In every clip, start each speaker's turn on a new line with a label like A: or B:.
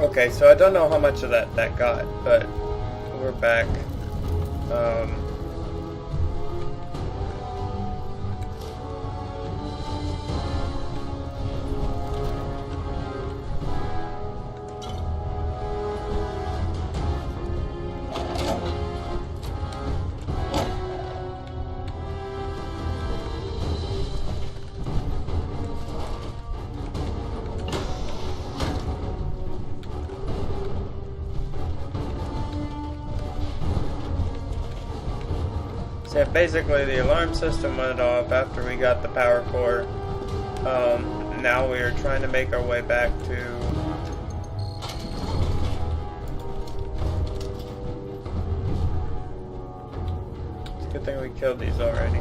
A: Okay, so I don't know how much of that got, but we're back. So basically the alarm system went off after we got the power core. Now we are trying to make our way back to... It's a good thing we killed these already.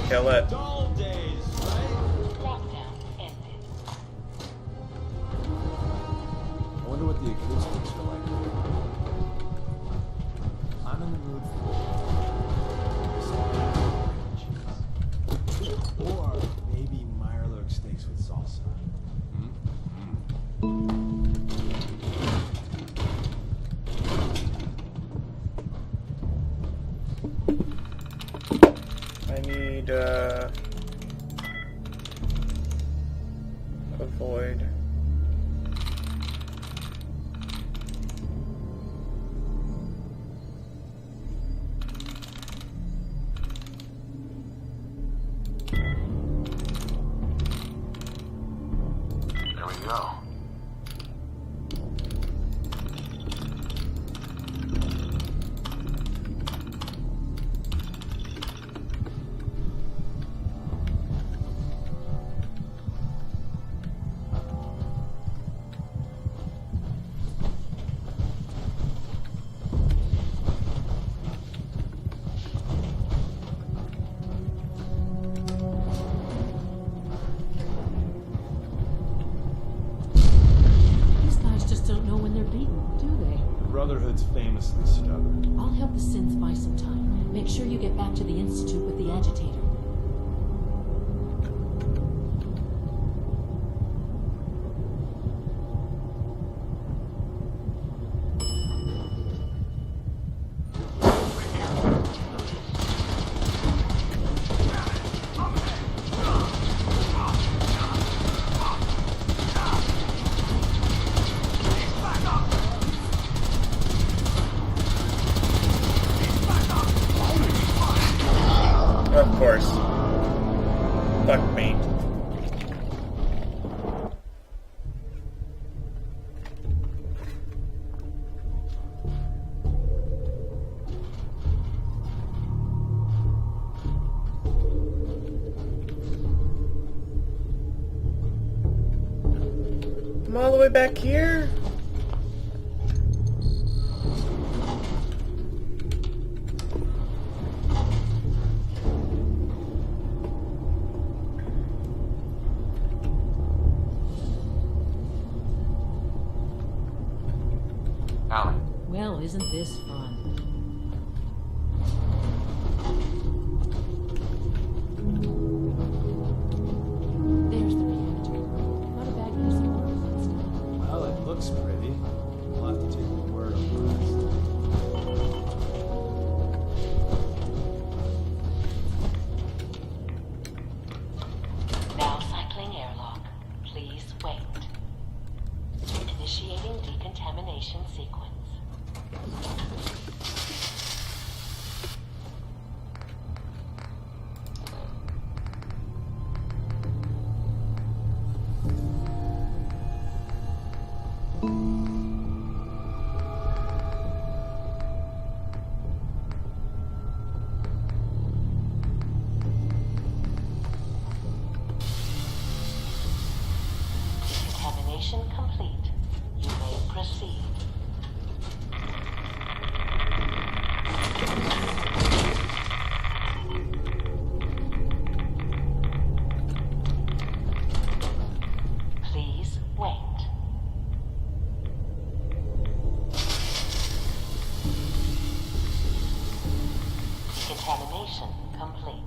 A: Kill it.
B: Dull days, right?
C: Lockdown ended.
B: I wonder what the acoustics are like. I'm in the mood for or maybe Meyerlurk steaks with salsa.
A: I need, avoid.
D: There we go.
C: These guys just don't know when they're beaten, do they?
B: The Brotherhood's famously stubborn.
C: I'll help the synths buy some time. Make sure you get back to the Institute with the agitator.
A: Of course. Fuck me. I'm all the way back here?
D: Allie,
C: Well, isn't this fun? There's the reactor. Not a bad use of all stuff.
B: Well, it looks pretty. We'll have to take your word on the rest.
C: Now cycling airlock. Please wait. Initiating decontamination sequence. Decontamination complete. You may proceed. Please wait. Decontamination complete.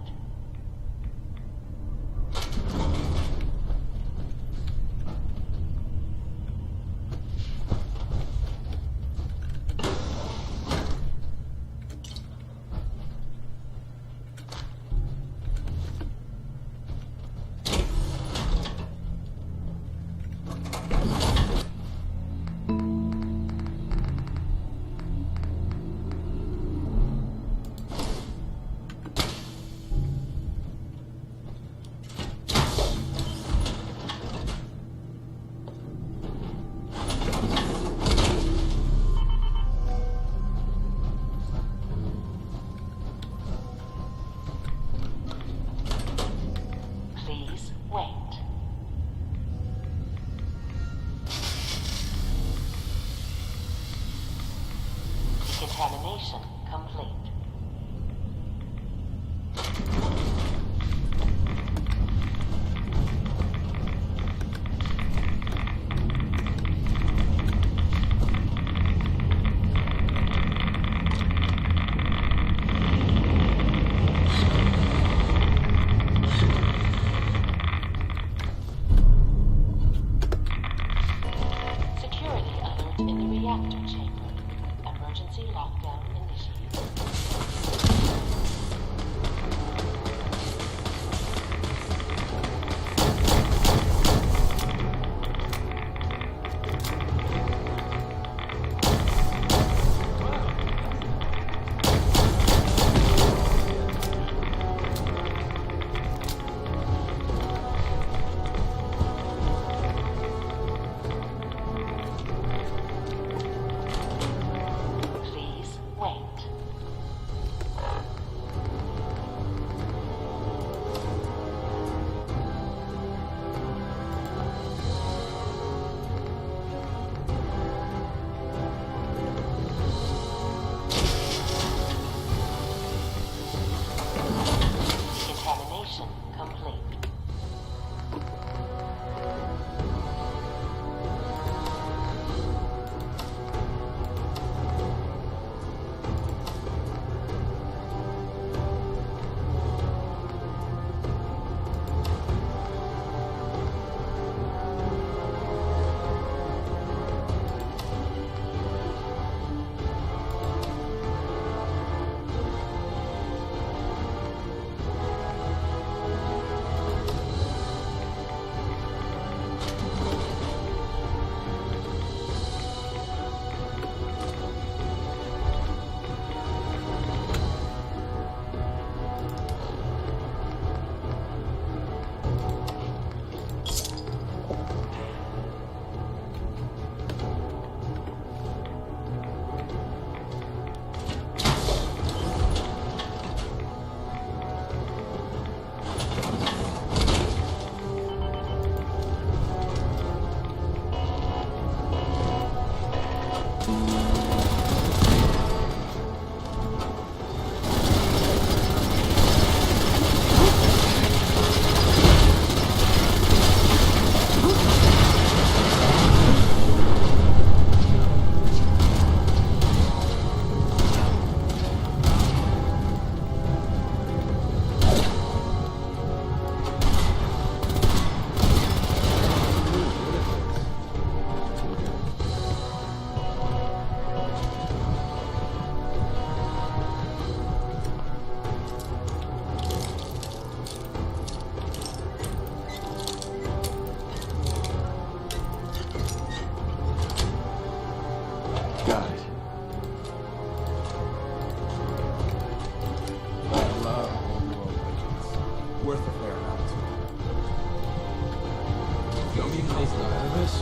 C: Please wait. Decontamination complete. Security alert in the reactor chamber. Emergency lockdown initiated. Please wait. Decontamination complete.
B: Got it. I love old world legends. Worth a fair amount. Don't be nice to nervous.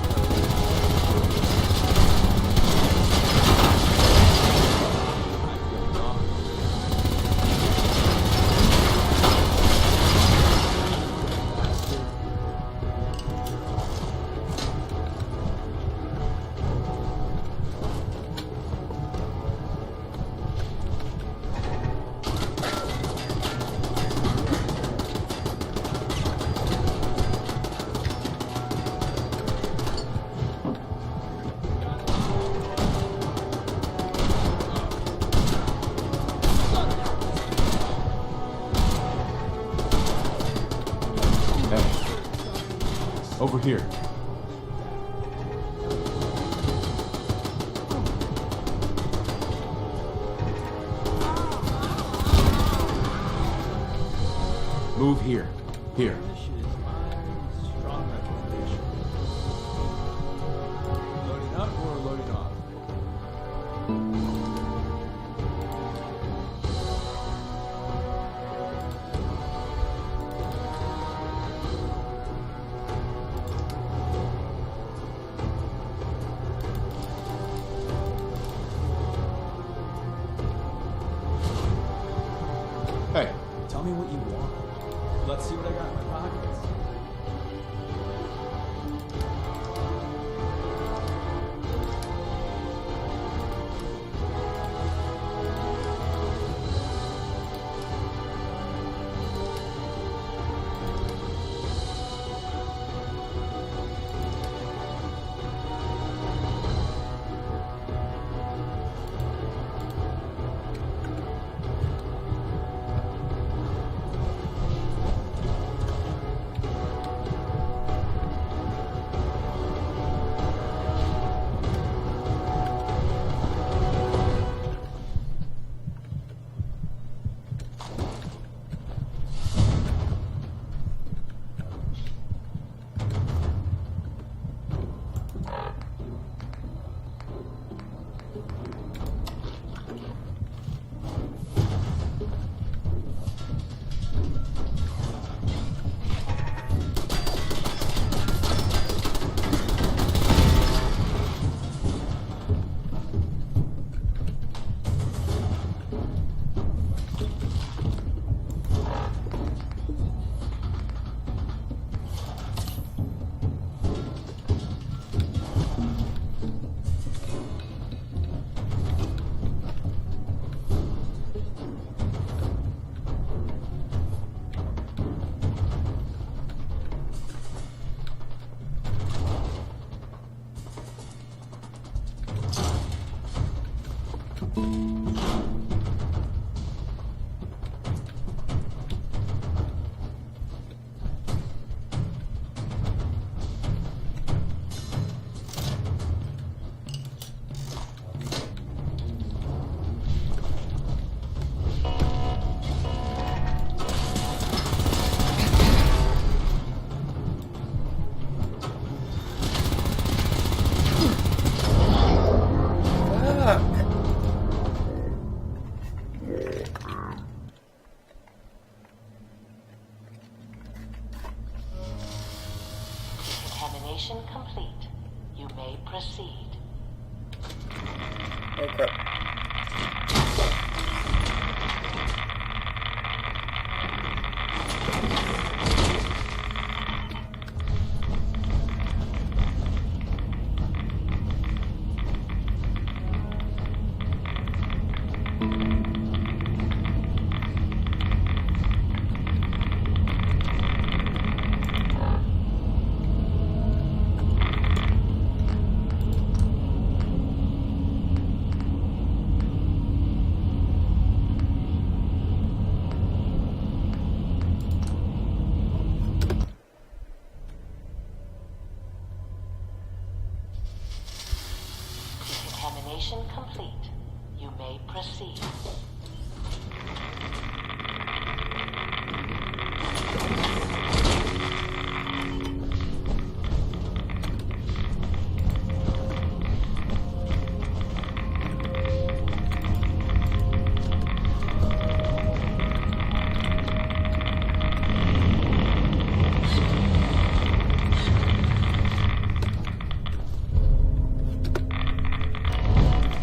E: over here. Move here. Here.
B: This shit is my strong recommendation. Loading up or loading off?
E: Hey,
B: Tell me what you want. Let's see what I got in my pockets.
F: Decontamination complete. You may proceed.
A: Oh crap.
F: Decontamination complete. You may proceed.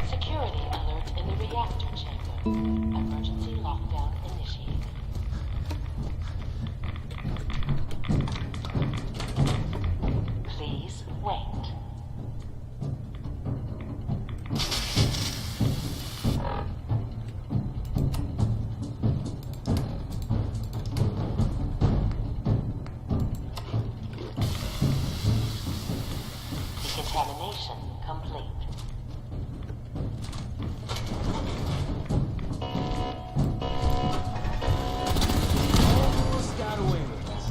F: Security alert in the reactor chamber. Emergency lockdown initiated. Please wait. Decontamination complete.
B: Almost got away with this.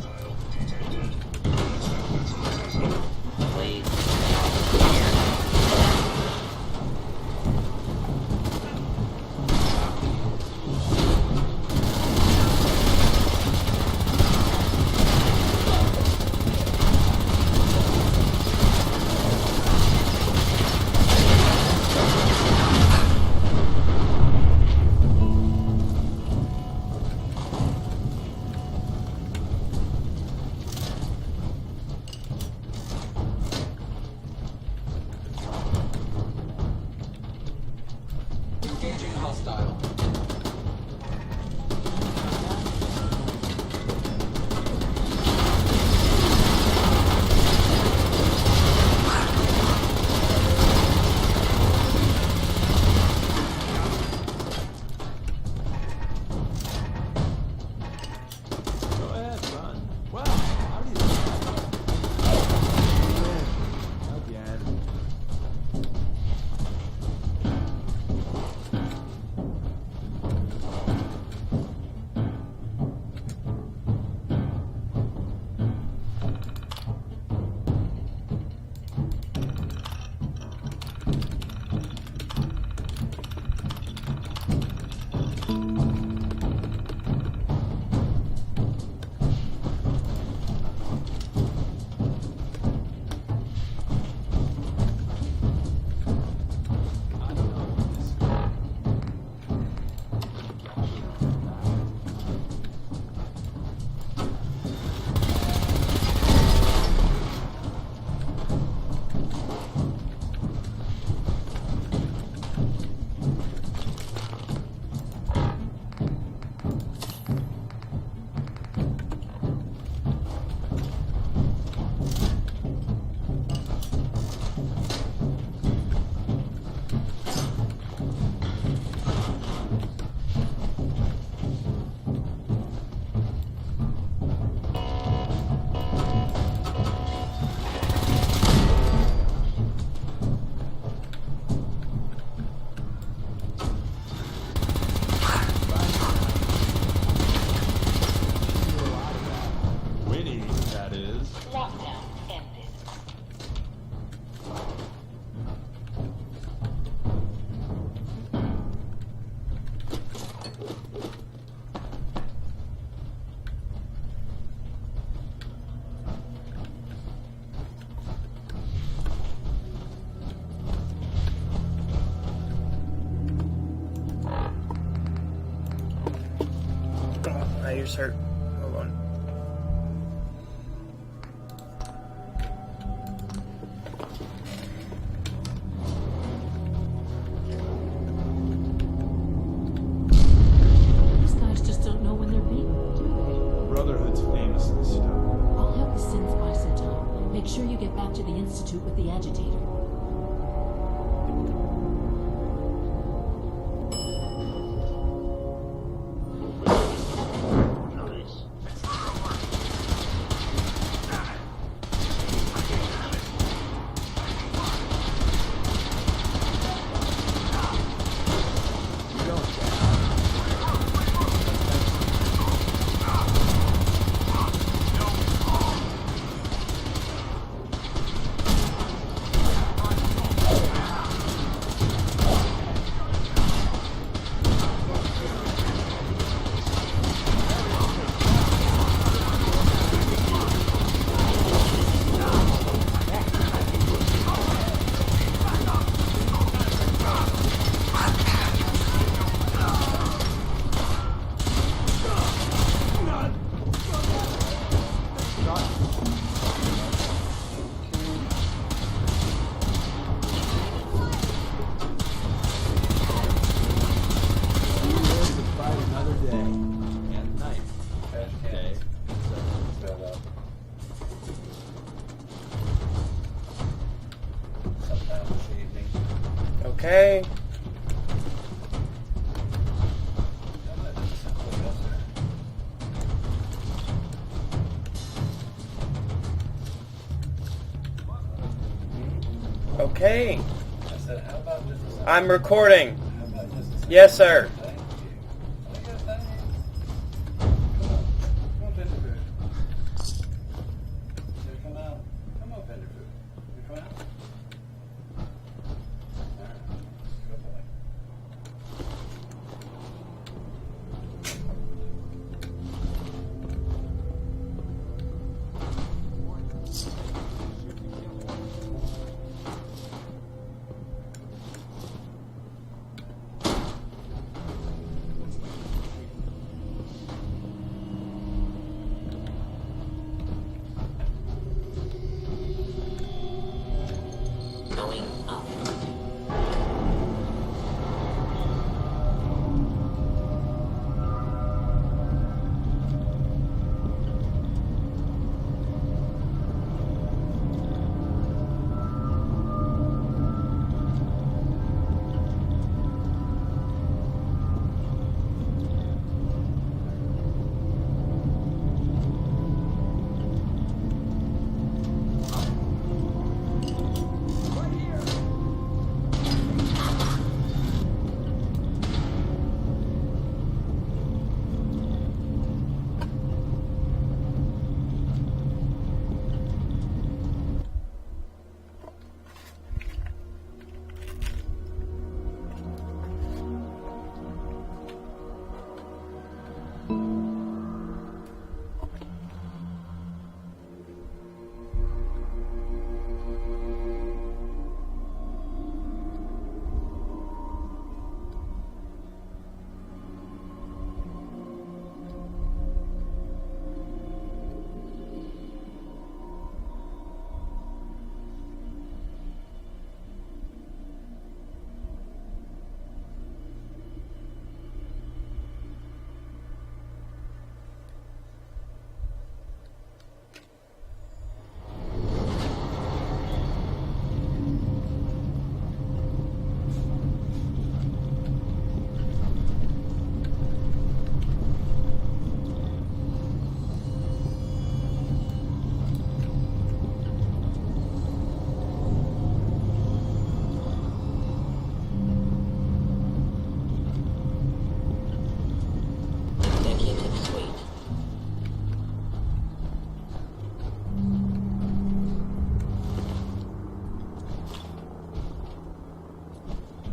A: ears hurt. Hold on.
C: These guys just don't know when they're beaten, do they?
B: Brotherhood's famously stubborn.
C: I'll help you since by some time. Make sure you get back to the Institute with the agitator.
A: Okay. Okay. I'm recording. Yes, sir.
F: Going up.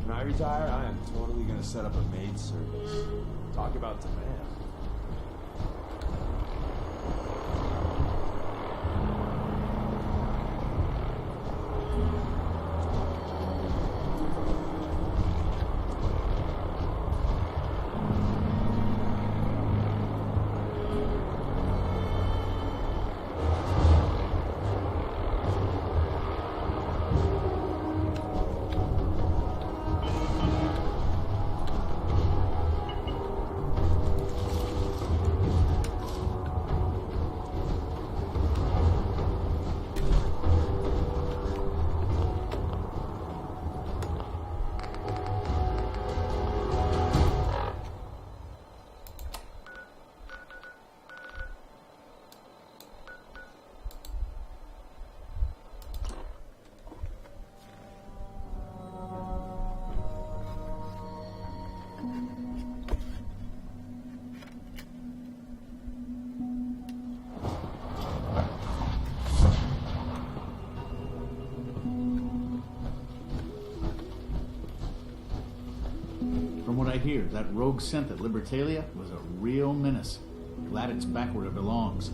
B: When I retire, I am totally gonna set up a maid service. Talk about demand.
G: what I hear, that rogue synth at Libertalia was a real menace. Glad it's back where it belongs.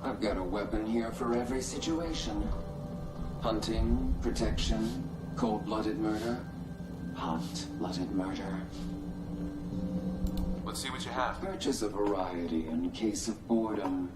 H: I've got a weapon here for every situation. Hunting, protection, cold-blooded murder, hot-blooded murder.
D: Let's see what you have.
H: Purchase a variety in case of boredom.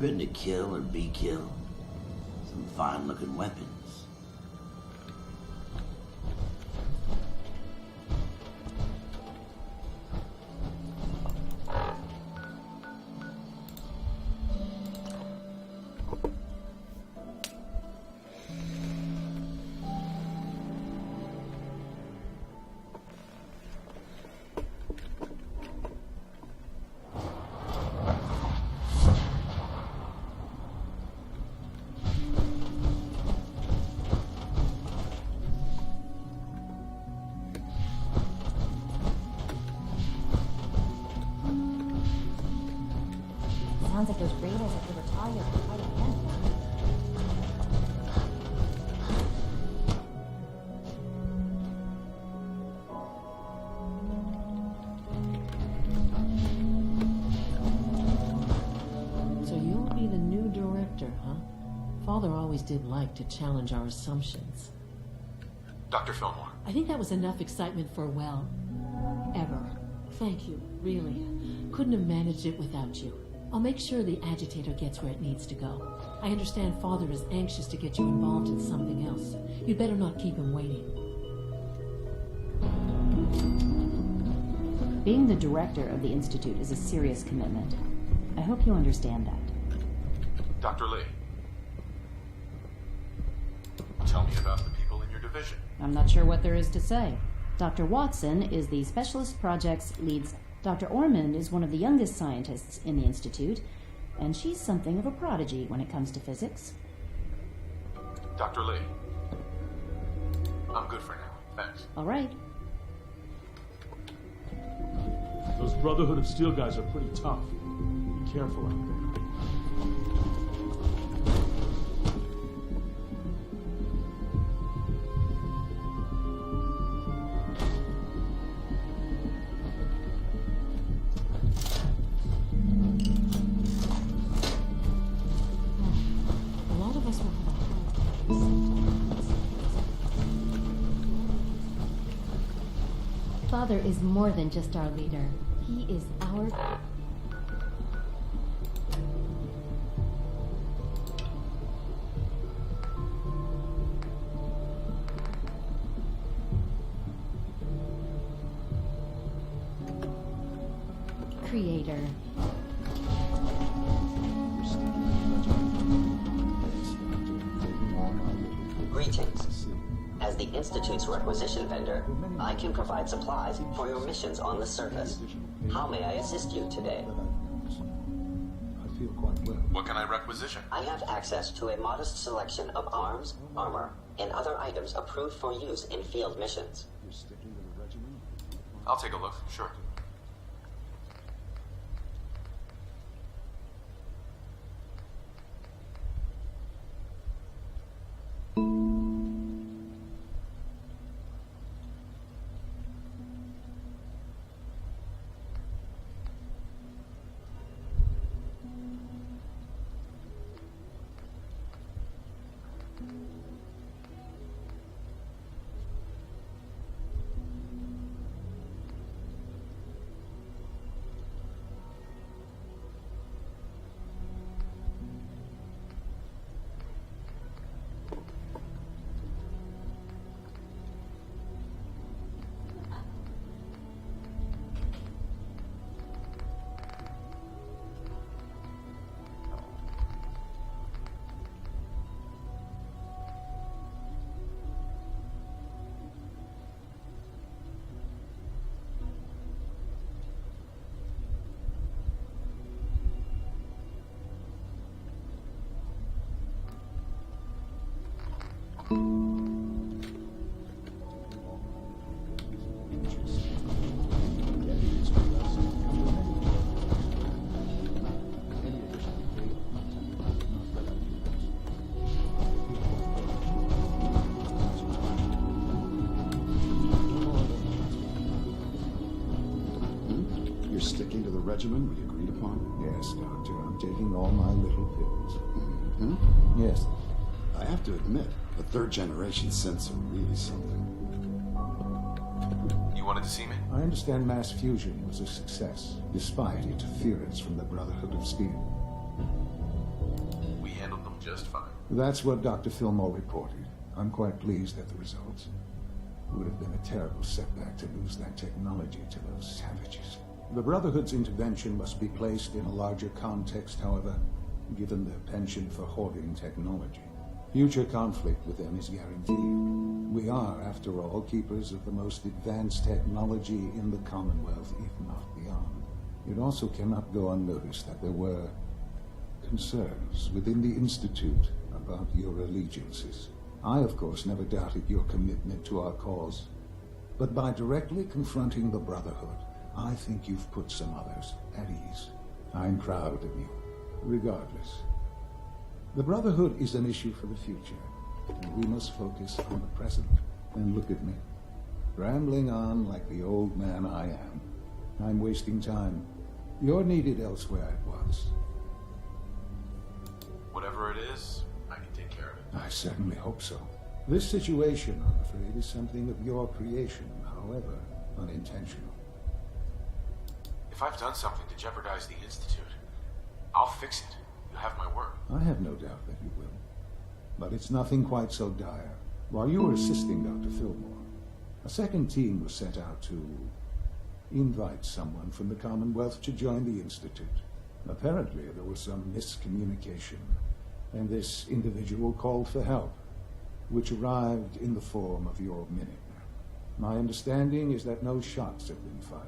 I: Been to kill or be killed? Some fine-looking weapons.
C: Sounds like those raiders at Libertalia are quite again. So you'll be the new director, huh? Father always did like to challenge our assumptions.
D: Dr. Fillmore.
C: I think that was enough excitement for, well, ever. Thank you, really. Couldn't have managed it without you. I'll make sure the agitator gets where it needs to go. I understand Father is anxious to get you involved in something else. You'd better not keep him waiting.
J: Being the director of the Institute is a serious commitment. I hope you understand that.
D: Dr. Lee. Tell me about the people in your division.
J: I'm not sure what there is to say. Dr. Watson is the Specialist Projects Lead Dr. Ormond is one of the youngest scientists in the Institute, and she's something of a prodigy when it comes to physics.
D: Dr. Lee. I'm good for now. Thanks.
J: All right.
B: Those Brotherhood of Steel guys are pretty tough. Be careful out there.
C: A lot of us will have a hard time.
K: Father is more than just our leader. He is our... creator.
L: Greetings. As the Institute's requisition vendor, I can provide supplies for your missions on the surface. How may I assist you today?
B: I feel quite well.
D: What can I requisition?
L: I have access to a modest selection of arms, armor, and other items approved for use in field missions.
B: You're sticking to the regimen?
D: I'll take a look, sure.
B: You're sticking to the regimen we agreed upon? Yes, Doctor. I'm taking all my little pills.
M: Mm-hmm.
B: Yes.
M: I have to admit, the third-generation synths are really something.
D: You wanted to see me?
B: I understand mass fusion was a success, despite interference from the Brotherhood of Steel.
D: We handled them just fine.
B: That's what Dr. Fillmore reported. I'm quite pleased at the results. It would have been a terrible setback to lose that technology to those savages. The Brotherhood's intervention must be placed in a larger context, however, given their penchant for hoarding technology. Future conflict with them is guaranteed. We are, after all, keepers of the most advanced technology in the Commonwealth, if not beyond. It also cannot go unnoticed that there were concerns within the Institute about your allegiances. I, of course, never doubted your commitment to our cause. But by directly confronting the Brotherhood, I think you've put some others at ease. I'm proud of you, regardless. The Brotherhood is an issue for the future, and we must focus on the present. And look at me, rambling on like the old man I am. I'm wasting time. You're needed elsewhere at once.
D: Whatever it is, I can take care of it.
B: I certainly hope so. This situation, I'm afraid, is something of your creation, however unintentional.
D: If I've done something to jeopardize the Institute, I'll fix it. You have my word.
B: I have no doubt that you will. But it's nothing quite so dire. While you were assisting Dr. Fillmore, a second team was sent out to invite someone from the Commonwealth to join the Institute. Apparently, there was some miscommunication, and this individual called for help, which arrived in the form of your Minutemen. My understanding is that no shots have been fired.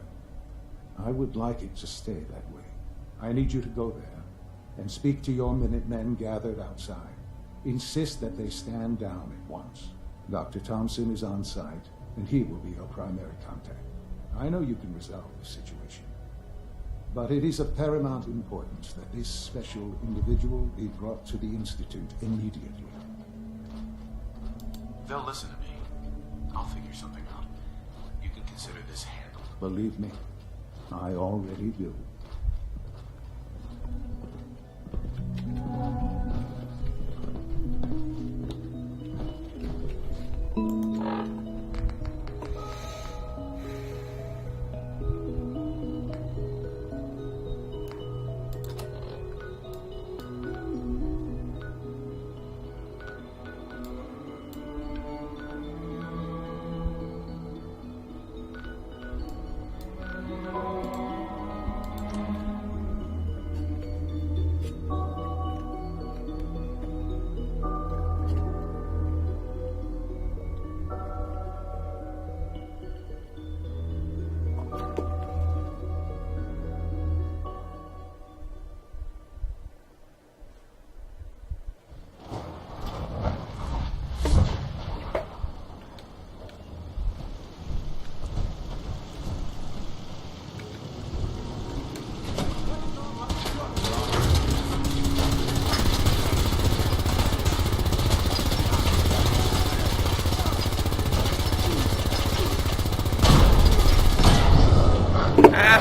B: I would like it to stay that way. I need you to go there and speak to your Minutemen gathered outside. Insist that they stand down at once. Dr. Thompson is on site, and he will be your primary contact. I know you can resolve the situation, but it is of paramount importance that this special individual be brought to the Institute immediately.
D: They'll listen to me. I'll figure something out. You can consider this handled.
B: Believe me, I already do.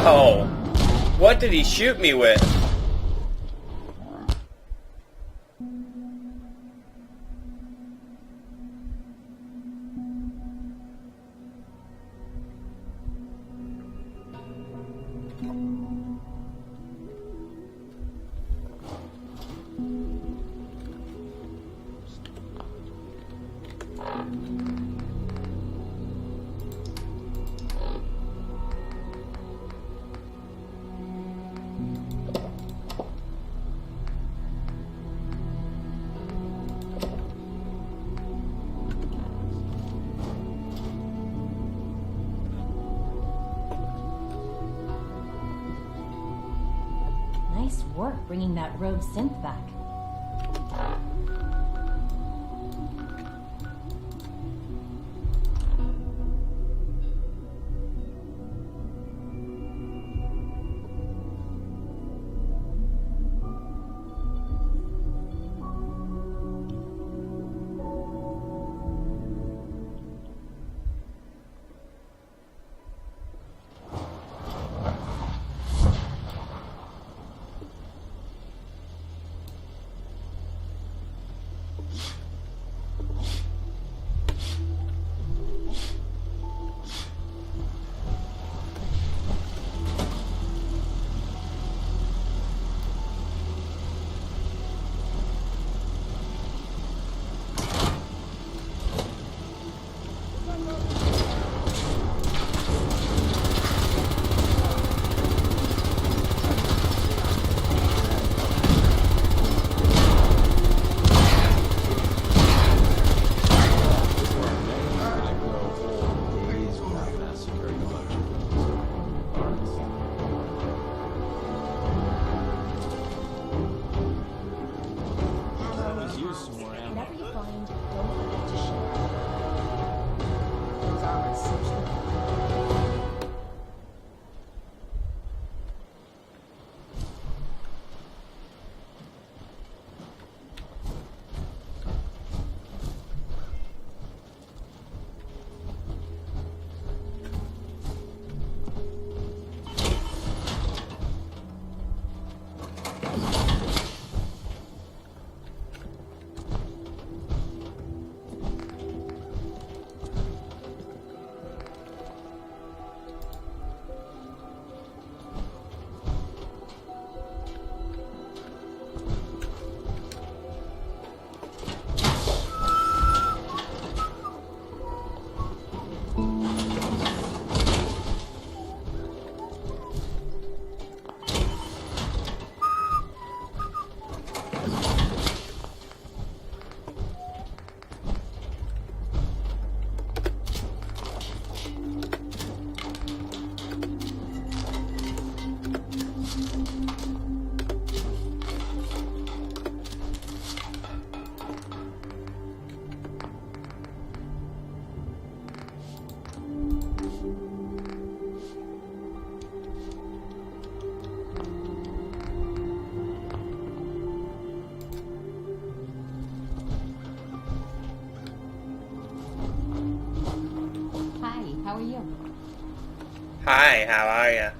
A: Ow! What did he shoot me with?
K: Nice work bringing that rogue synth back.
A: Hi, how are ya?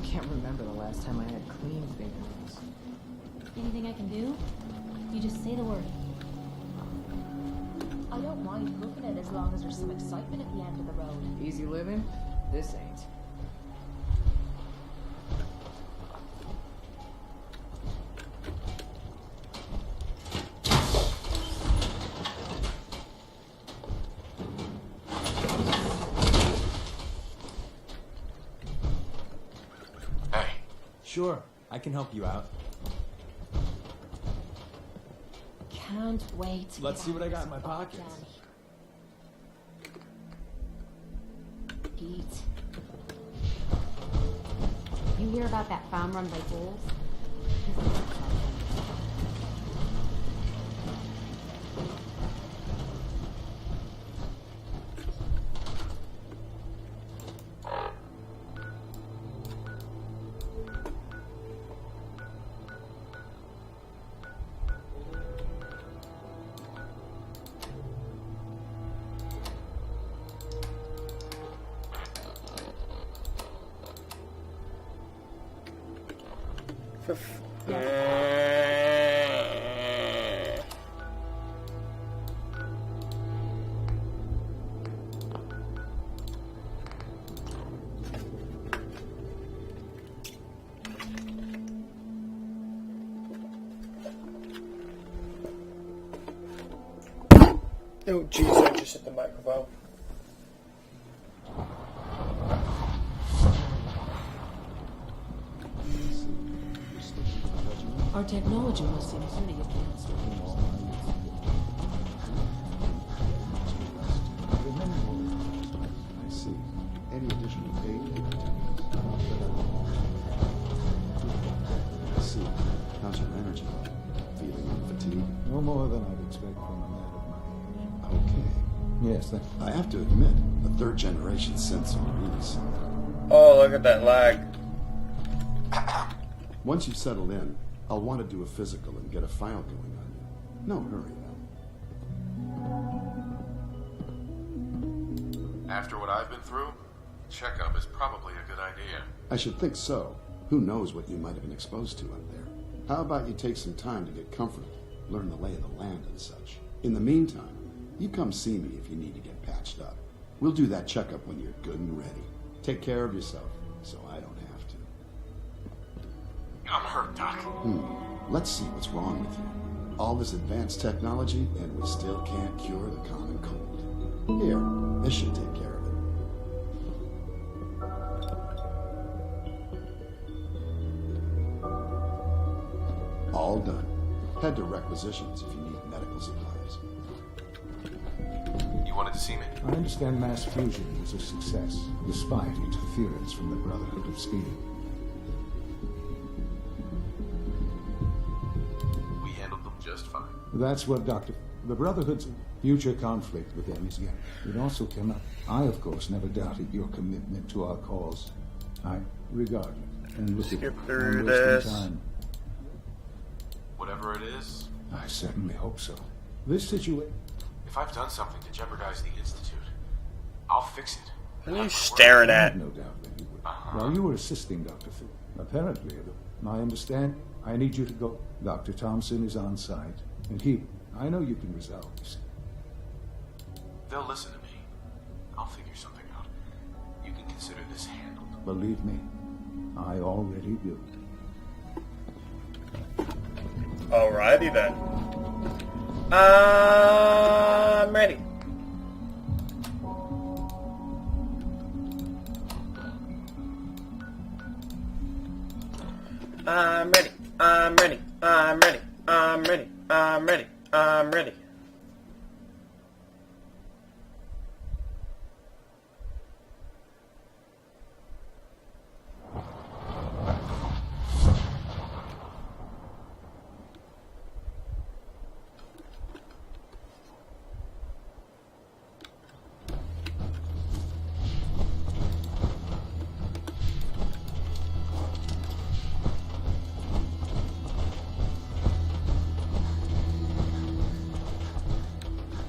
N: Can't remember the last time I had clean fingernails.
K: Anything I can do? You just say the word. I don't mind hoofing it as long as there's some excitement at the end of the road.
N: Easy living? This ain't.
E: Sure, I can help you out.
K: Can't wait to
E: Let's see what I got in my pockets.
K: Pete. You hear about that farm run by wolves?
A: Oh jeez, I just hit the microphone.
C: Our technology must seem pretty advanced.
B: I see. Any additional data? I see. How's your energy? Feeling fatigued? No more than I'd expect from a man of my age. Okay. Yes, that... I have to admit, the third generation sensor is...
A: Oh, look at that lag.
M: Once you've settled in, I'll want to do a physical and get a file going on you. No hurry, though.
D: After what I've been through, checkup is probably a good idea.
M: I should think so. Who knows what you might have been exposed to out there? How about you take some time to get comfortable, learn the lay of the land and such. In the meantime, you come see me if you need to get patched up. We'll do that checkup when you're good and ready. Take care of yourself, so I don't have to.
D: I'm hurt, Doc.
M: Let's see what's wrong with you. All this advanced technology, and we still can't cure the common cold. Here, this should take care of it. All done. Head to requisitions if you need medical supplies.
D: You wanted to see me?
B: I understand mass fusion was a success, despite interference from the Brotherhood of Steel.
D: We handled them just fine.
B: That's what Dr. The Brotherhood's future conflict with them is yet. It also came up. I, of course, never doubted your commitment to our cause. I regard it and look
A: Skip
B: at
A: through this.
B: time.
D: Whatever it is,
B: I certainly hope so. This situation...
D: if I've done something to jeopardize the Institute, I'll fix it.
A: What are you staring
B: I
A: at?
B: have no doubt that you would. While you were assisting Dr. Phil, apparently, I understand. I need you to go. Dr. Thompson is on site, and I know you can resolve this.
D: They'll listen to me. I'll figure something out. You can consider this handled.
B: Believe me, I already do.
A: Alrighty then. I'm ready. I'm ready. I'm ready. I'm ready. I'm ready. I'm ready. I'm ready.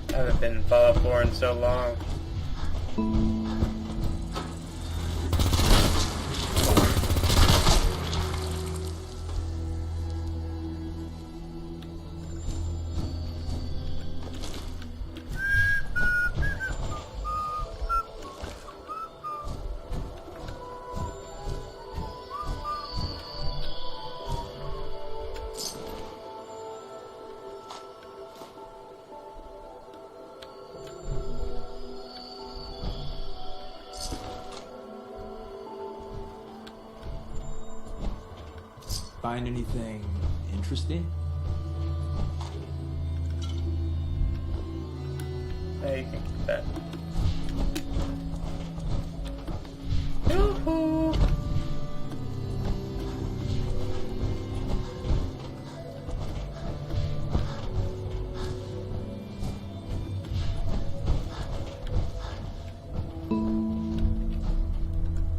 A: I haven't been in Fallout 4 in so long.
E: Find anything interesting?
A: Hey, you can keep that. Yoo-hoo!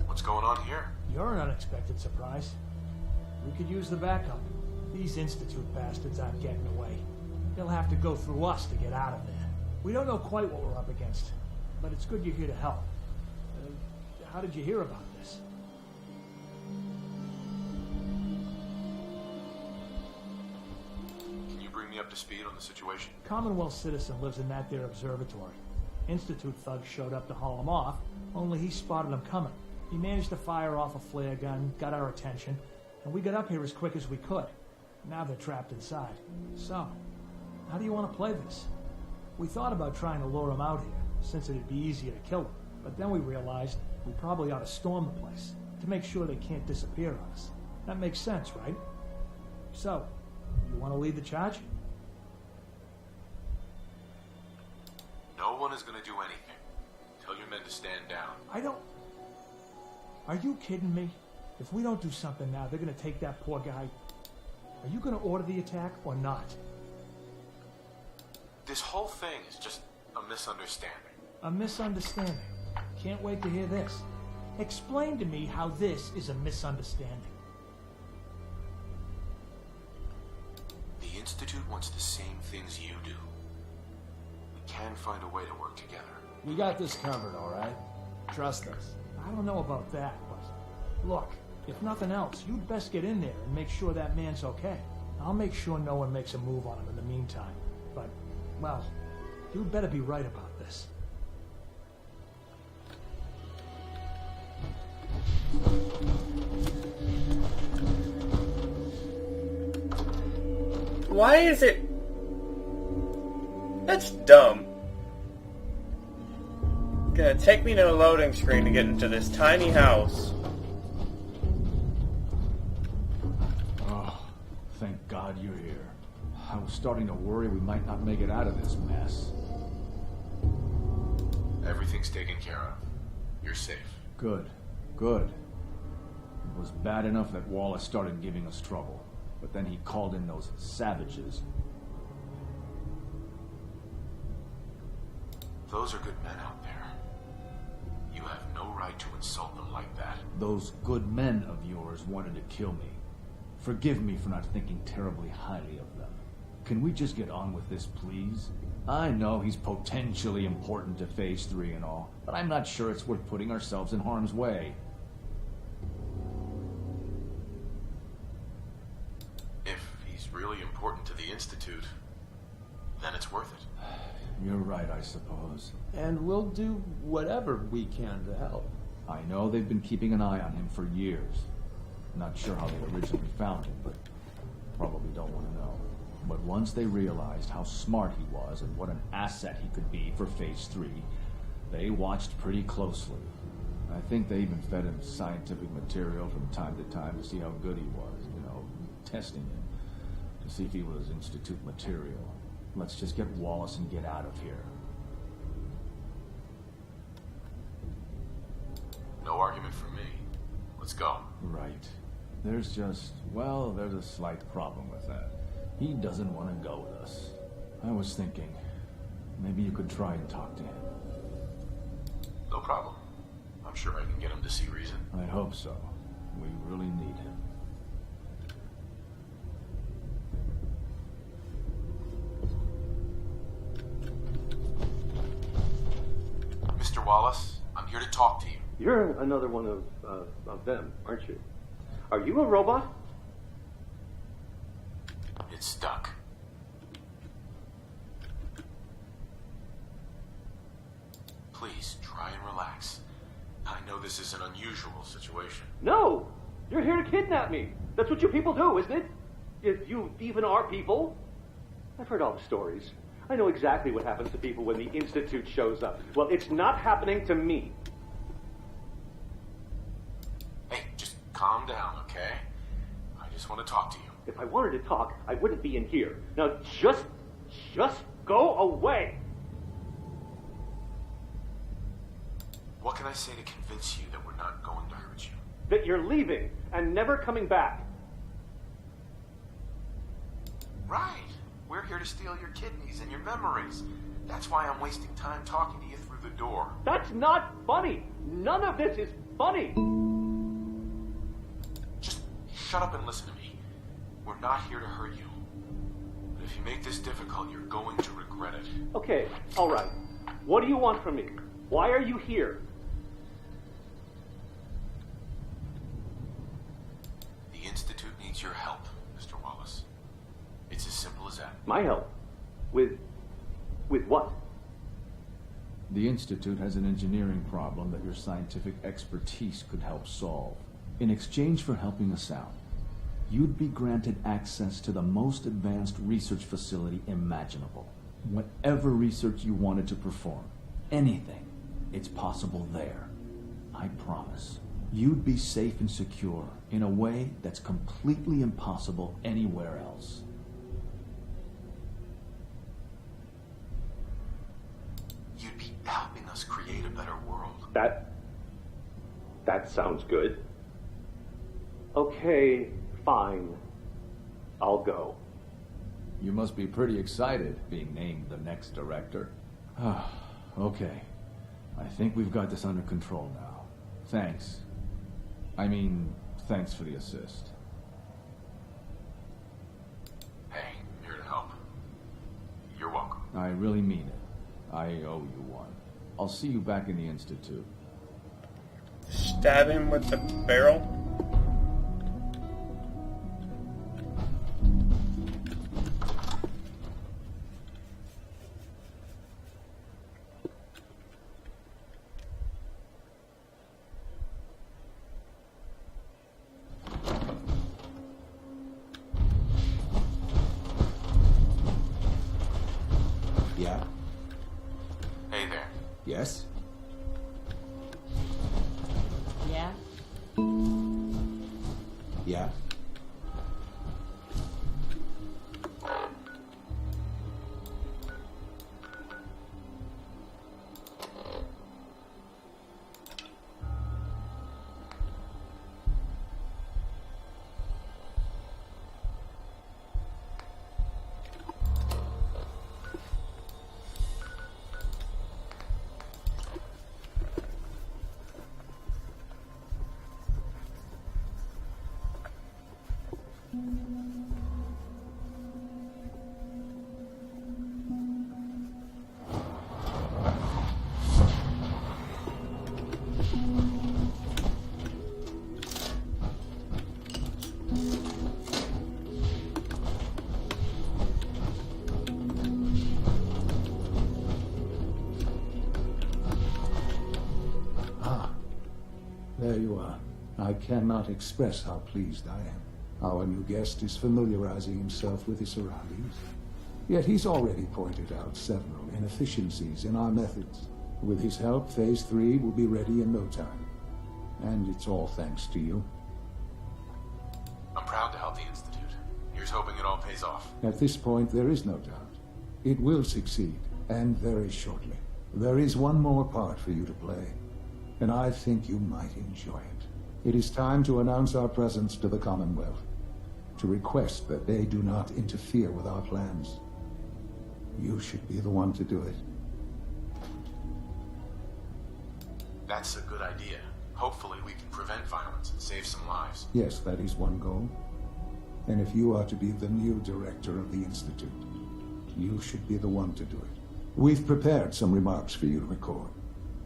D: What's going on here?
O: You're an unexpected surprise. We could use the backup. These Institute bastards aren't getting away. They'll have to go through us to get out of there. We don't know quite what we're up against, but it's good you're here to help. How did you hear about this?
D: Can you bring me up to speed on the situation?
O: Commonwealth citizen lives in that there observatory. Institute thugs showed up to haul him off, only he spotted them coming. He managed to fire off a flare gun, got our attention, and we got up here as quick as we could. Now they're trapped inside. So, how do you want to play this? We thought about trying to lure them out here, since it'd be easier to kill them. But then we realized we probably ought to storm the place, to make sure they can't disappear on us. That makes sense, right? So, you want to lead the charge?
D: No one is going to do anything. Tell your men to stand down.
O: I don't... Are you kidding me? If we don't do something now, they're going to take that poor guy. Are you going to order the attack or not?
D: This whole thing is just a misunderstanding.
O: A misunderstanding. Can't wait to hear this. Explain to me how this is a misunderstanding.
D: The Institute wants the same things you do. We can find a way to work together.
E: We got this covered, all right? Trust us.
O: I don't know about that, but look, if nothing else, you'd best get in there and make sure that man's okay. I'll make sure no one makes a move on him in the meantime. But, well, you'd better be right about this.
A: Why is it... That's dumb. It's gonna take me to a loading screen to get into this tiny house.
G: Oh, thank God you're here. I was starting to worry we might not make it out of this mess.
D: Everything's taken care of. You're safe.
G: Good, good. It was bad enough that Wallace started giving us trouble, but then he called in those savages.
D: Those are good men out there. You have no right to insult them like that.
G: Those good men of yours wanted to kill me. Forgive me for not thinking terribly highly of them. Can we just get on with this, please? I know he's potentially important to Phase 3 and all, but I'm not sure it's worth putting ourselves in harm's way.
D: If he's really important to the Institute, then it's worth it.
G: You're right, I suppose.
E: And we'll do whatever we can to help.
G: I know they've been keeping an eye on him for years. Not sure how they originally found him, but probably don't want to know. But once they realized how smart he was and what an asset he could be for Phase 3, they watched pretty closely. I think they even fed him scientific material from time to time to see how good he was, testing him, to see if he was Institute material. Let's just get Wallace and get out of here.
D: No argument from me. Let's go.
G: Right. There's a slight problem with that. He doesn't want to go with us. I was thinking, maybe you could try and talk to him.
D: No problem. I'm sure I can get him to see reason.
G: I hope so. We really need him.
D: Mr. Wallace, I'm here to talk to you.
P: You're another one of them, aren't you? Are you a robot?
D: It's stuck. Please, try and relax. I know this is an unusual situation.
P: No! You're here to kidnap me. That's what you people do, isn't it? If you even are people. I've heard all the stories. I know exactly what happens to people when the Institute shows up. Well, it's not happening to me.
D: Hey, just calm down, okay? I just want to talk to you.
P: If I wanted to talk, I wouldn't be in here. Now, just go away!
D: What can I say to convince you that we're not going to hurt you?
P: That you're leaving and never coming back.
D: Right. We're here to steal your kidneys and your memories. That's why I'm wasting time talking to you through the door.
P: That's not funny. None of this is funny.
D: Just shut up and listen to me. We're not here to hurt you. But if you make this difficult, you're going to regret it.
P: Okay, all right. What do you want from me? Why are you here?
D: The Institute needs your help, Mr. Wallace. It's as simple as that.
P: My help? With what?
G: The Institute has an engineering problem that your scientific expertise could help solve. In exchange for helping us out, you'd be granted access to the most advanced research facility imaginable. Whatever research you wanted to perform, anything, it's possible there. I promise. You'd be safe and secure in a way that's completely impossible anywhere else.
D: You'd be helping us create a better world.
P: That sounds good. Okay, fine. I'll go.
G: You must be pretty excited being named the next director. Okay. I think we've got this under control now. Thanks. Thanks for the assist.
D: Hey, I'm here to help. You're welcome.
G: I really mean it. I owe you one. I'll see you back in the Institute.
A: Stab him with the barrel?
M: Yeah?
D: Hey there.
M: Yes?
C: Yeah?
M: Yeah?
B: There you are. I cannot express how pleased I am. Our new guest is familiarizing himself with his surroundings. Yet he's already pointed out several inefficiencies in our methods. With his help, Phase 3 will be ready in no time. And it's all thanks to you.
D: I'm proud to help the Institute. Here's hoping it all pays off.
B: At this point, there is no doubt. It will succeed, and very shortly. There is one more part for you to play, and I think you might enjoy it. It is time to announce our presence to the Commonwealth, to request that they do not interfere with our plans. You should be the one to do it.
D: That's a good idea. Hopefully we can prevent violence and save some lives.
B: Yes, that is one goal. And if you are to be the new director of the Institute, you should be the one to do it. We've prepared some remarks for you to record.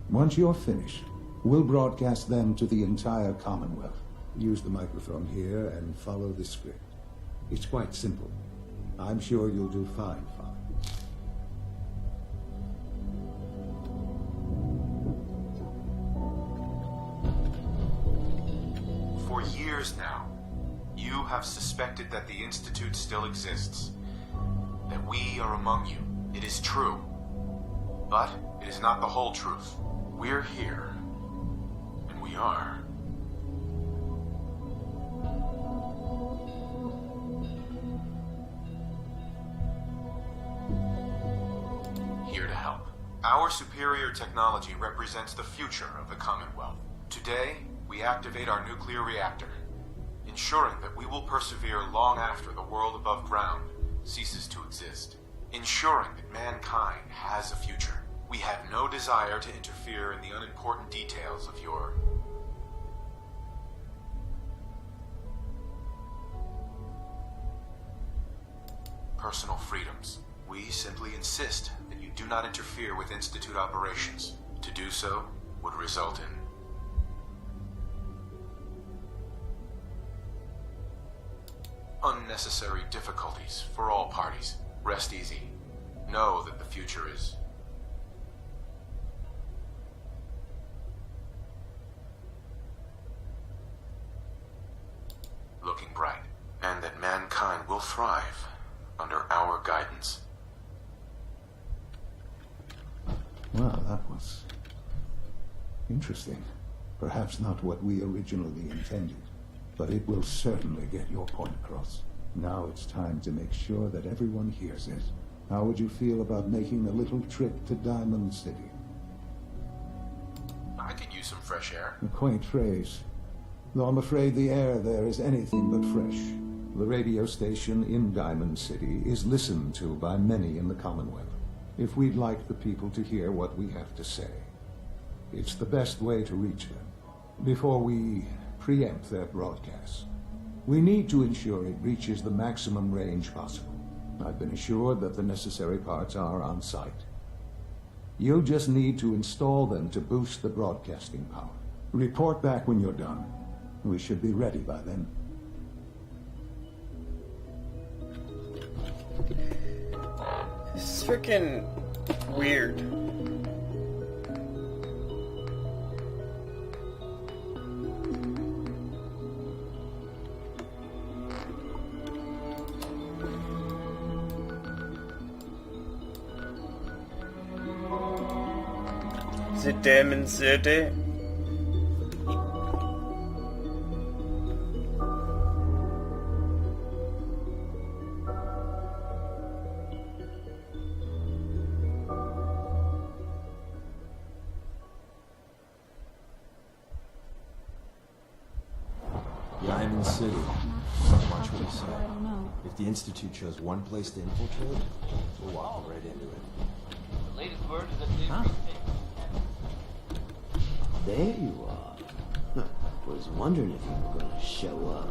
B: Once you're finished, we'll broadcast them to the entire Commonwealth. Use the microphone here and follow the script. It's quite simple. I'm sure you'll do fine, Father.
D: For years now, you have suspected that the Institute still exists. That we are among you. It is true. But it is not the whole truth. We're here. And we are. Here to help. Our superior technology represents the future of the Commonwealth. Today, we activate our nuclear reactor, ensuring that we will persevere long after the world above ground ceases to exist. Ensuring that mankind has a future. We have no desire to interfere in the unimportant details of your personal freedoms. We simply insist that you do not interfere with Institute operations. To do so would result in unnecessary difficulties for all parties. Rest easy. Know that the future is looking bright, and that mankind will thrive under our guidance.
B: Well, that was interesting. Perhaps not what we originally intended, but it will certainly get your point across. Now it's time to make sure that everyone hears it. How would you feel about making a little trip to Diamond City?
D: I could use some fresh air.
B: A quaint phrase, though I'm afraid the air there is anything but fresh. The radio station in Diamond City is listened to by many in the Commonwealth. If we'd like the people to hear what we have to say, it's the best way to reach them. Before we preempt their broadcasts, we need to ensure it reaches the maximum range possible. I've been assured that the necessary parts are on site. You'll just need to install them to boost the broadcasting power. Report back when you're done. We should be ready by then.
A: This is freaking weird. Is it Diamond City?
Q: Diamond City. Watch what he said. If the Institute shows one place to infiltrate, we'll walk right into it.
R: The latest word is that they've
I: There you are. Was wondering if you were going to show up.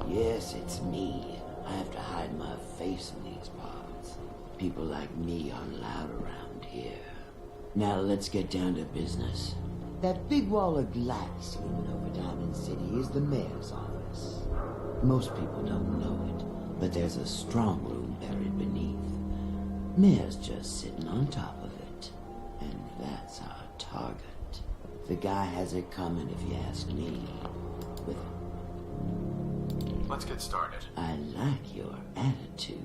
I: Yes, it's me. I have to hide my face in these parts. People like me aren't allowed around here. Now let's get down to business. That big wall of glass looming over Diamond City is the mayor's office. Most people don't know it, but there's a strong room buried beneath. Mayor's just sitting on top of it, and that's our target. The guy has it coming, if you ask me. With
D: Let's get started.
I: I like your attitude.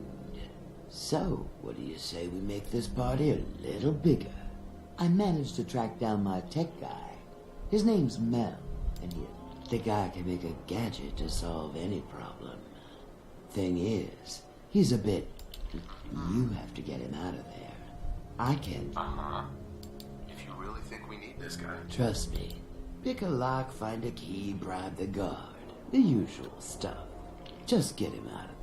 I: So, what do you say we make this party a little bigger? I managed to track down my tech guy. His name's Mel, and the guy can make a gadget to solve any problem. Thing is, he's a bit... You have to get him out of there. I can...
D: If you really think we need this guy.
I: Trust me. Pick a lock, find a key, bribe the guard. The usual stuff. Just get him out of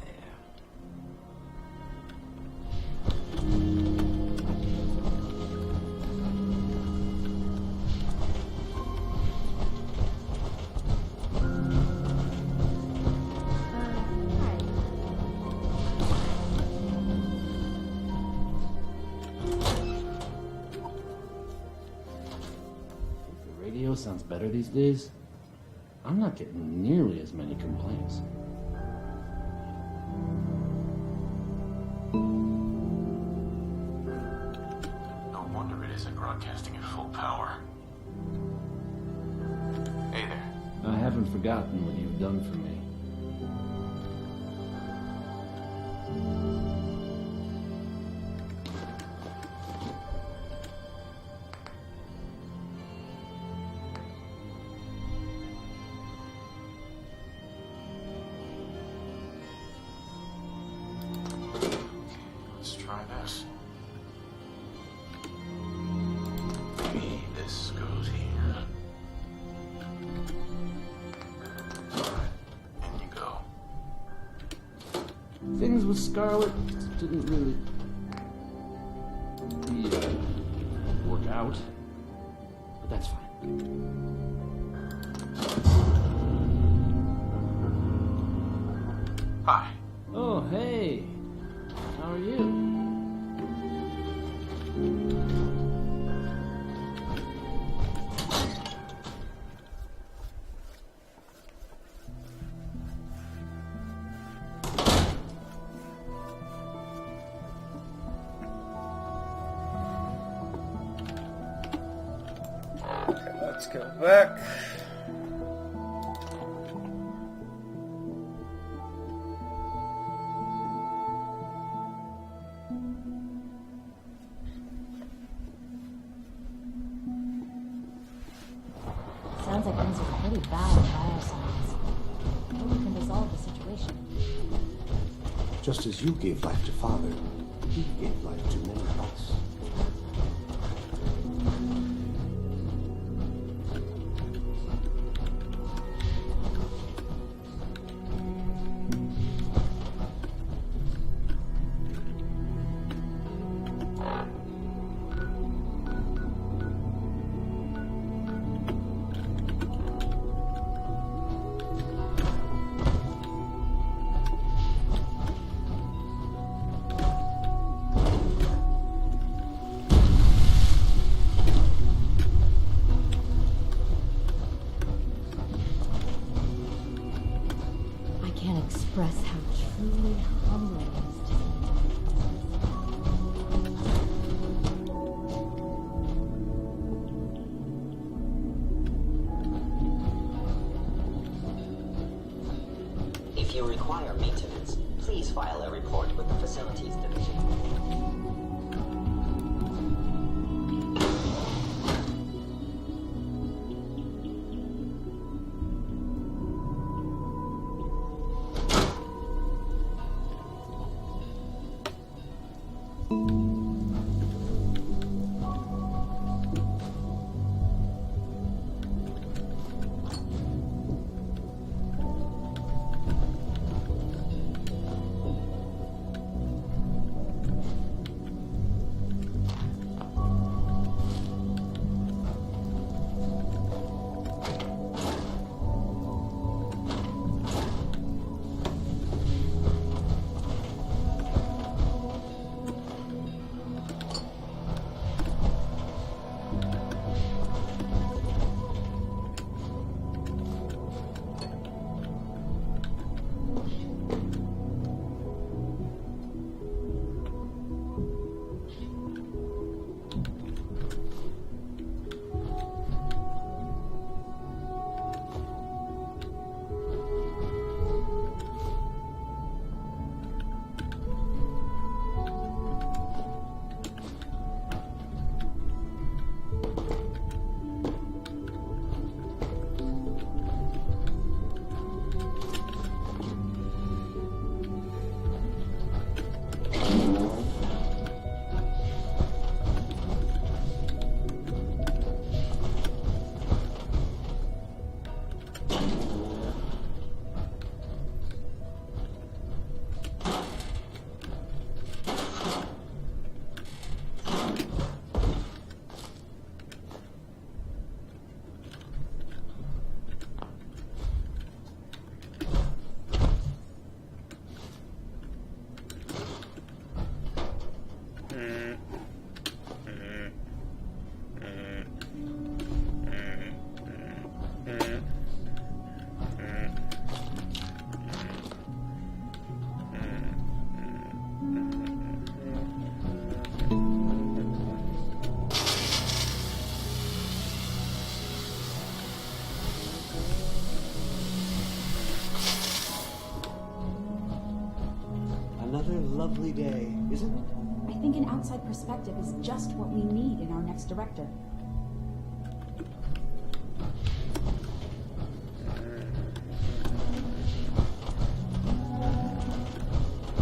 S: The radio sounds better these days. I'm not getting nearly as many complaints.
D: No wonder it isn't broadcasting at full power. Hey there.
S: I haven't forgotten what you've done for me.
D: Let's try this. This goes here. In you go.
S: Things with Scarlet didn't really work out, but that's fine.
D: Hi.
S: Oh, hey. How are you?
A: Okay, let's go back.
J: Sounds like things are pretty bad in bioscience. Maybe we can resolve the situation.
B: Just as you gave life to Father, he gave life to many of us.
K: I can't express how truly humbling it is to
L: If you require maintenance, please file a report with the Facilities Division.
T: lovely day, isn't it?
U: I think an outside perspective is just what we need in our next director.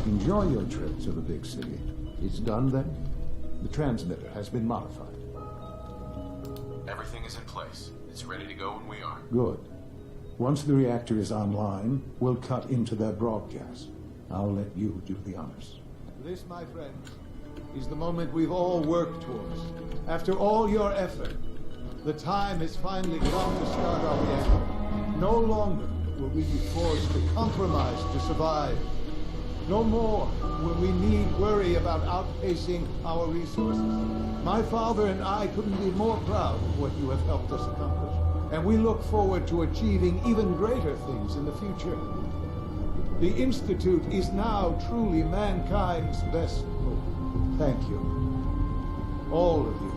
B: Enjoy your trip to the big city. It's done then? The transmitter has been modified.
D: Everything is in place. It's ready to go when we are.
B: Good. Once the reactor is online, we'll cut into their broadcast. I'll let you do the honors. This, my friends, is the moment we've all worked towards. After all your effort, the time has finally come to start our reactor. No longer will we be forced to compromise to survive. No more will we need worry about outpacing our resources. My father and I couldn't be more proud of what you have helped us accomplish, and we look forward to achieving even greater things in the future. The Institute is now truly mankind's best hope. Thank you. All of you.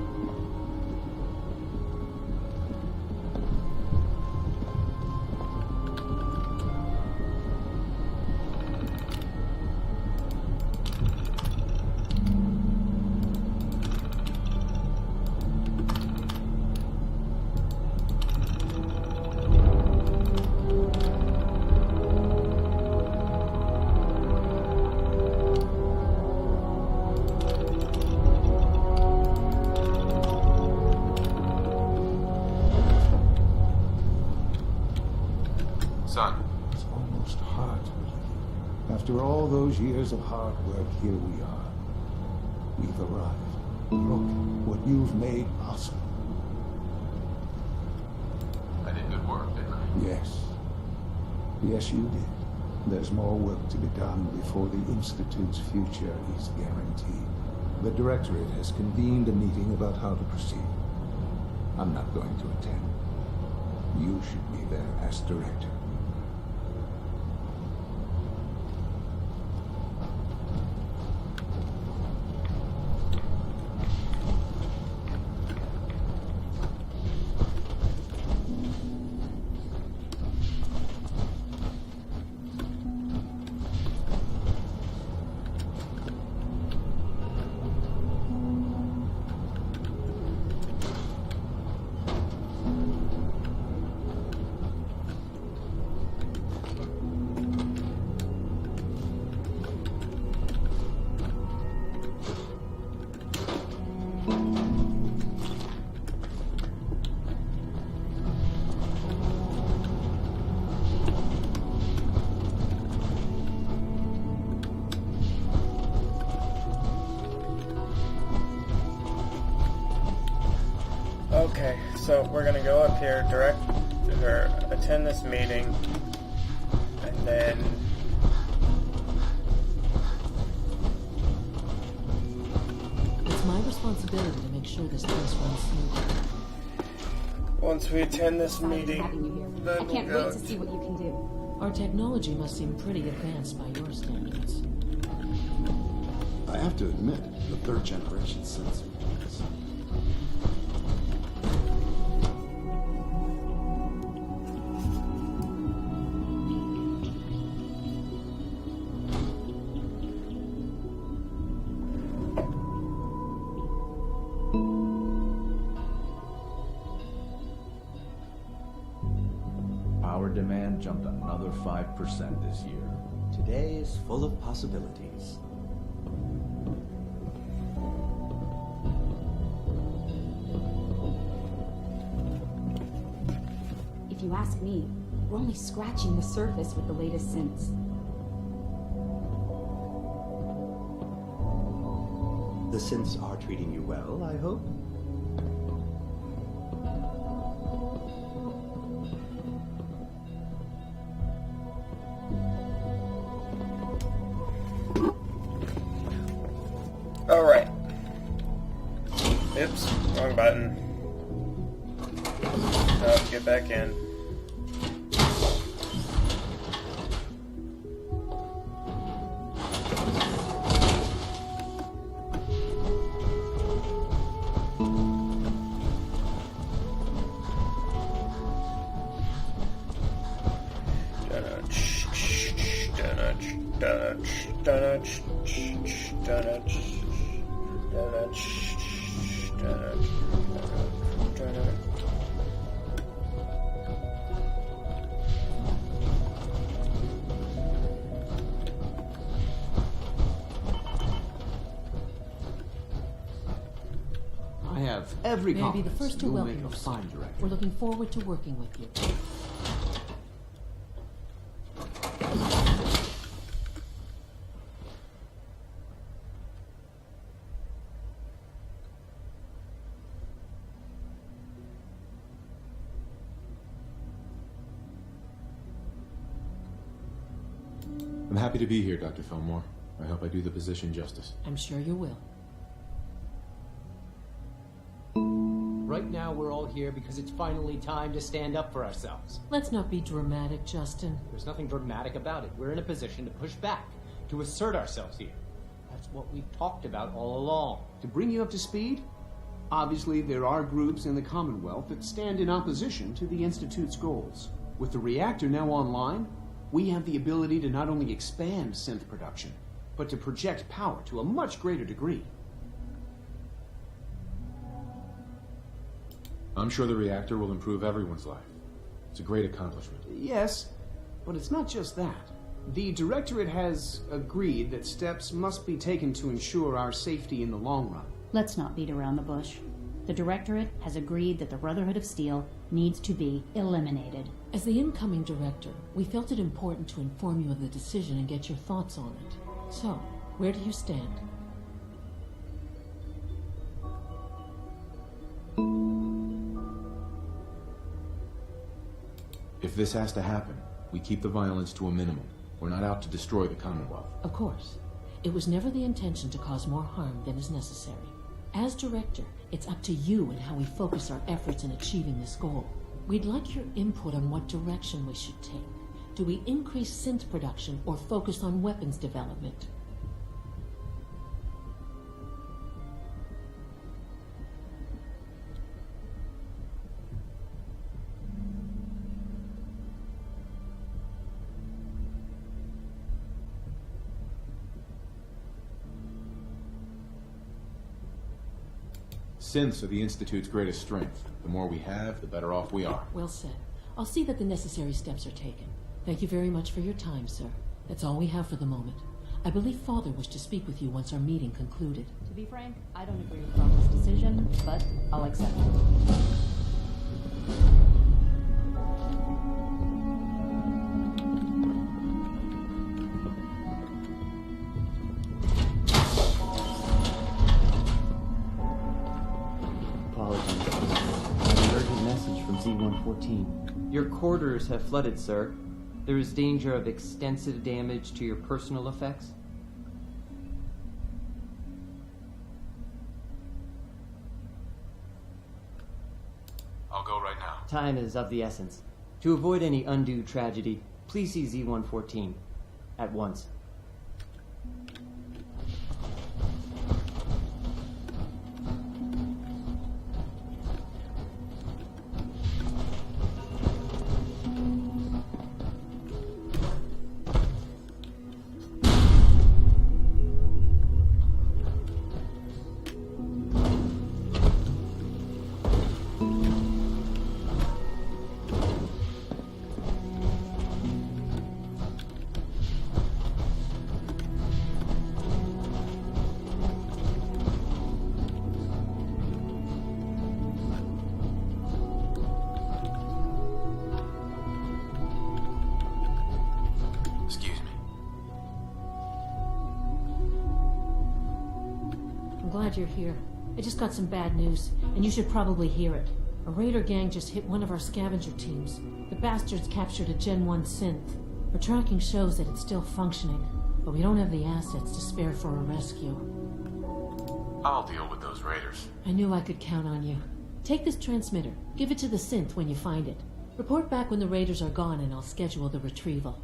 D: Son.
B: It's almost hard to believe. After all those years of hard work, here we are. We've arrived. Look what you've made possible.
D: I did good work, didn't I?
B: Yes. Yes, you did. There's more work to be done before the Institute's future is guaranteed. The Directorate has convened a meeting about how to proceed. I'm not going to attend. You should be there as Director.
A: Okay, so we're gonna go up here, attend this meeting, and then
C: It's my responsibility to make sure this place runs smoothly.
A: once we attend this meeting, then
U: I can't
A: we'll
U: wait
A: go
U: to see what you can do.
C: Our technology must seem pretty advanced by your standards.
M: I have to admit, the third generation sensor is...
G: Power demand jumped another 5% this year.
T: Today is full of possibilities.
U: If you ask me, we're only scratching the surface with the latest synths.
T: The synths are treating you well, I hope?
A: Alright. Oops, wrong button. Oh, get back in. Dodge.
G: I have every
C: May I be
G: confidence
C: the first to
G: you'll
C: welcome
G: make a
C: you,
G: fine
C: sir.
G: director.
C: We're looking forward to working with you.
D: I'm happy to be here, Dr. Fillmore. I hope I do the position justice.
C: I'm sure you will.
N: Right now, we're all here because it's finally time to stand up for ourselves.
C: Let's not be dramatic, Justin.
N: There's nothing dramatic about it. We're in a position to push back, to assert ourselves here. That's what we've talked about all along.
G: To bring you up to speed, obviously there are groups in the Commonwealth that stand in opposition to the Institute's goals. With the reactor now online, we have the ability to not only expand synth production, but to project power to a much greater degree.
D: I'm sure the reactor will improve everyone's life. It's a great accomplishment.
G: Yes, but it's not just that. The Directorate has agreed that steps must be taken to ensure our safety in the long run.
J: Let's not beat around the bush. The Directorate has agreed that the Brotherhood of Steel needs to be eliminated.
C: As the incoming director, we felt it important to inform you of the decision and get your thoughts on it. So, where do you stand?
D: If this has to happen, we keep the violence to a minimum. We're not out to destroy the Commonwealth.
C: Of course. It was never the intention to cause more harm than is necessary. As director, it's up to you and how we focus our efforts in achieving this goal. We'd like your input on what direction we should take. Do we increase synth production or focus on weapons development?
D: Synths are the Institute's greatest strength. The more we have, the better off we are.
C: Well said. I'll see that the necessary steps are taken. Thank you very much for your time, sir. That's all we have for the moment. I believe Father wished to speak with you once our meeting concluded.
J: To be frank, I don't agree with Father's decision, but I'll accept it.
N: Z-114. Your quarters have flooded, sir. There is danger of extensive damage to your personal effects.
D: I'll go right now.
N: Time is of the essence. To avoid any undue tragedy, please see Z-114 at once.
C: Glad you're here. I just got some bad news, and you should probably hear it. A raider gang just hit one of our scavenger teams. The bastards captured a Gen 1 synth. Our tracking shows that it's still functioning, but we don't have the assets to spare for a rescue.
D: I'll deal with those raiders.
C: I knew I could count on you. Take this transmitter. Give it to the synth when you find it. Report back when the raiders are gone, and I'll schedule the retrieval.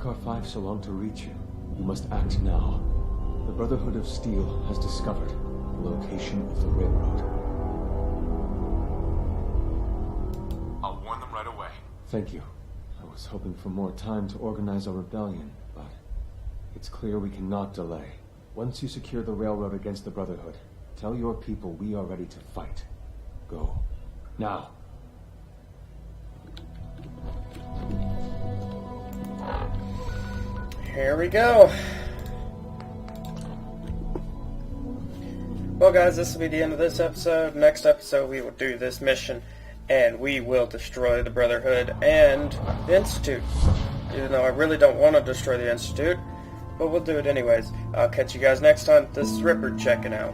F: took our 5 so long to reach you. You must act now. The Brotherhood of Steel has discovered the location of the railroad.
D: I'll warn them right away.
F: Thank you. I was hoping for more time to organize our rebellion, but it's clear we cannot delay. Once you secure the railroad against the Brotherhood, tell your people we are ready to fight. Go. Now.
A: Here we go. Well guys, this will be the end of this episode. Next episode we will do this mission, and we will destroy the Brotherhood and the Institute. Even though I really don't want to destroy the Institute, but we'll do it anyways. I'll catch you guys next time. This is Ripper checking out.